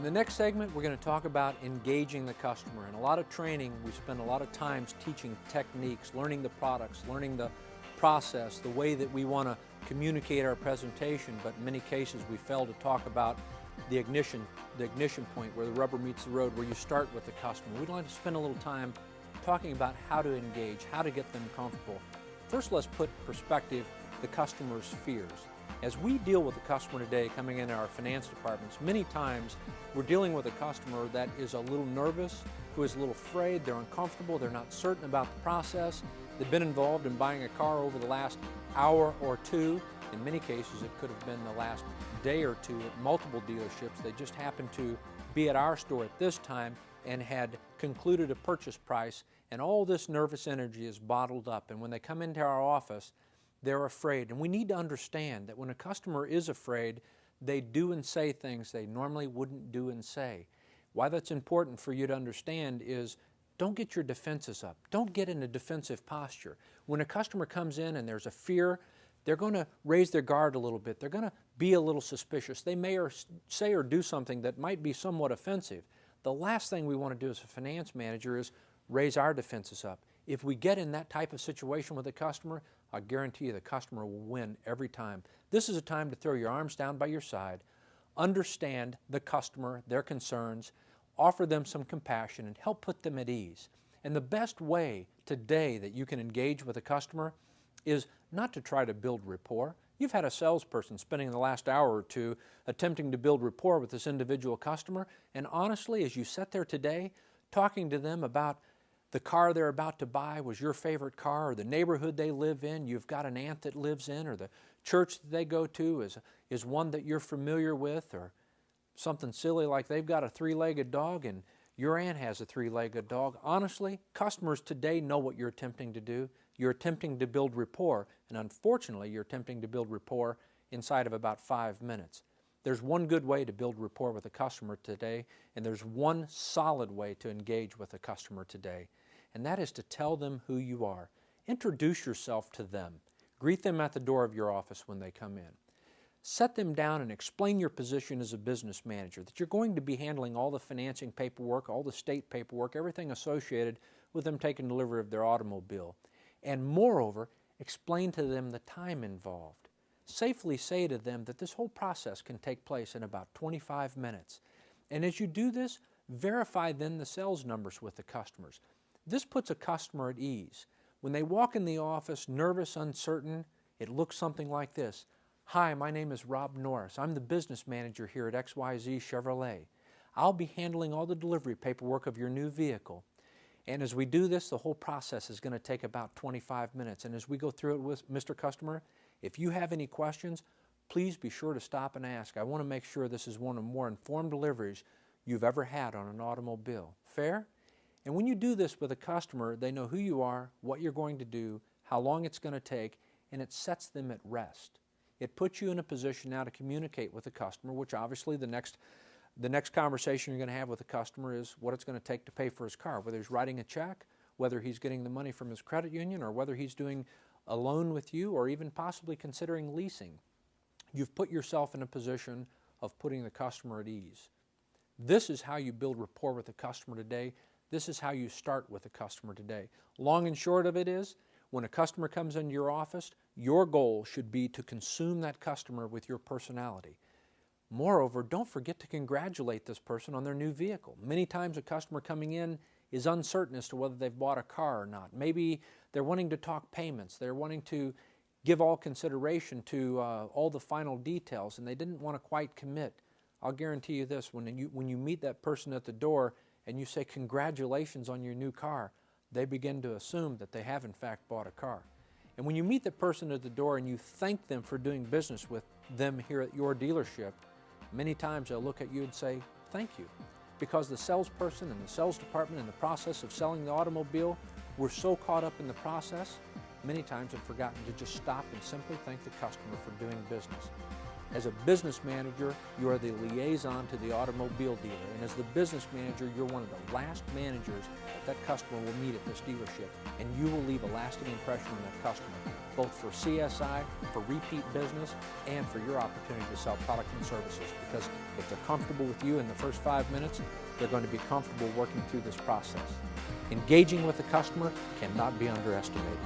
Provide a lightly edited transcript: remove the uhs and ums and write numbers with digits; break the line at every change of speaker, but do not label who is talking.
the next segment, we're going to talk about engaging the customer. In a lot of training, we spend a lot of times teaching techniques, learning the products, learning the process, the way that we want to communicate our presentation, but in many cases we fail to talk about the ignition point where the rubber meets the road, where you start with the customer. We'd like to spend a little time talking about how to engage, how to get them comfortable. First, let's put in perspective the customer's fears. As we deal with a customer today coming into our finance departments, many times we're dealing with a customer that is a little nervous, who is a little afraid, they're uncomfortable, they're not certain about the process. They've been involved in buying a car over the last hour or two. In many cases, it could have been the last day or two at multiple dealerships. They just happened to be at our store at this time and had concluded a purchase price, and all this nervous energy is bottled up. And when they come into our office, they're afraid. And we need to understand that when a customer is afraid, they do and say things they normally wouldn't do and say. Why that's important for you to understand is don't get your defenses up. Don't get in a defensive posture. When a customer comes in and there's a fear, they're going to raise their guard a little bit. They're going to be a little suspicious. They may say or do something that might be somewhat offensive. The last thing we want to do as a finance manager is raise our defenses up. If we get in that type of situation with a customer, I guarantee you the customer will win every time. This is a time to throw your arms down by your side, understand the customer, their concerns, offer them some compassion, and help put them at ease. And the best way today that you can engage with a customer is not to try to build rapport. You've had a salesperson spending the last hour or two attempting to build rapport with this individual customer, and honestly, as you sat there today talking to them about the car they're about to buy was your favorite car, or the neighborhood they live in, you've got an aunt that lives in, or the church that they go to is one that you're familiar with, or something silly like they've got a three-legged dog and your aunt has a three-legged dog. Honestly, customers today know what you're attempting to do. You're attempting to build rapport, and unfortunately, you're attempting to build rapport inside of about 5 minutes. There's one good way to build rapport with a customer today, and there's one solid way to engage with a customer today, and that is to tell them who you are. Introduce yourself to them. Greet them at the door of your office when they come in. Set them down and explain your position as a business manager, that you're going to be handling all the financing paperwork, all the state paperwork, everything associated with them taking delivery of their automobile. And moreover, explain to them the time involved. Safely say to them that this whole process can take place in about 25 minutes. And as you do this, verify then the sales numbers with the customers. This puts a customer at ease. When they walk in the office nervous, uncertain, it looks something like this. Hi, my name is Rob Norris. I'm the business manager here at XYZ Chevrolet. I'll be handling all the delivery paperwork of your new vehicle. And as we do this, the whole process is going to take about 25 minutes. And as we go through it with Mr. Customer, if you have any questions, please be sure to stop and ask. I want to make sure this is one of the more informed deliveries you've ever had on an automobile. Fair? And when you do this with a customer, they know who you are, what you're going to do, how long it's going to take, and it sets them at rest. It puts you in a position now to communicate with the customer, which obviously the next conversation you're going to have with the customer is what it's going to take to pay for his car, whether he's writing a check, whether he's getting the money from his credit union, or whether he's doing a loan with you, or even possibly considering leasing. You've put yourself in a position of putting the customer at ease. This is how you build rapport with the customer today. This is how you start with the customer today. Long and short of it is, when a customer comes into your office, your goal should be to consume that customer with your personality. Moreover, don't forget to congratulate this person on their new vehicle. Many times a customer coming in is uncertain as to whether they've bought a car or not. Maybe they're wanting to talk payments. They're wanting to give all consideration to all the final details, and they didn't want to quite commit. I'll guarantee you this, when you meet that person at the door and you say congratulations on your new car, they begin to assume that they have in fact bought a car. And when you meet the person at the door and you thank them for doing business with them here at your dealership, many times they'll look at you and say, thank you. Because the salesperson and the sales department in the process of selling the automobile were so caught up in the process, many times have forgotten to just stop and simply thank the customer for doing business. As a business manager, you are the liaison to the automobile dealer, and as the business manager, you're one of the last managers that customer will meet at this dealership, and you will leave a lasting impression on that customer, both for CSI, for repeat business, and for your opportunity to sell product and services, because if they're comfortable with you in the first 5 minutes, they're going to be comfortable working through this process. Engaging with the customer cannot be underestimated.